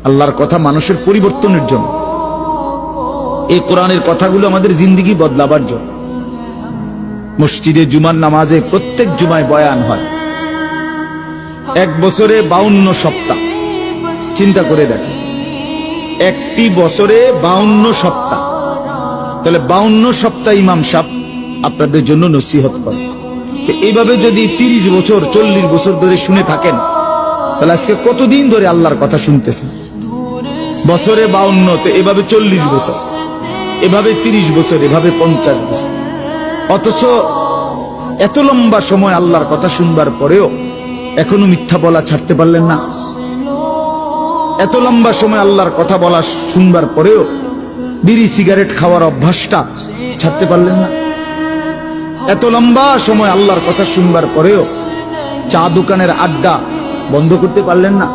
আল্লাহর কথা মানুষের পরিবর্তনের জন্য। এই কোরআনের কথাগুলো আমাদের জিন্দেগি বদলাবার জন্য। মসজিদে জুমার নামাজে প্রত্যেক জুমায় বয়ান হয়। এক বছরে 52 সপ্তাহ, চিন্তা করে দেখেন, একটি বছরে 52 সপ্তাহ। তাহলে 52 সপ্তাহ ইমাম সাহেব আপনাদের জন্য নসিহত করে। এইভাবে যদি 30 বছর 40 বছর ধরে শুনে থাকেন, তাহলে আজকে কতদিন ধরে আল্লাহর কথা শুনতেছেন? বছরে 52, তো এভাবে 40 বছর, এভাবে 30 বছর, এভাবে 50 বছর। অথচ এত লম্বা সময় আল্লাহর কথা শুনবার পরেও এখনো মিথ্যা বলা ছাড়তে পারলেন না। এত লম্বা সময় আল্লাহর কথা বলা শুনবার পরেও বিড়ি সিগারেট খাওয়ার অভ্যাসটা ছাড়তে পারলেন না। এত লম্বা সময় আল্লাহর কথা শুনবার পরেও চা দোকানের আড্ডা বন্ধ করতে পারলেন না।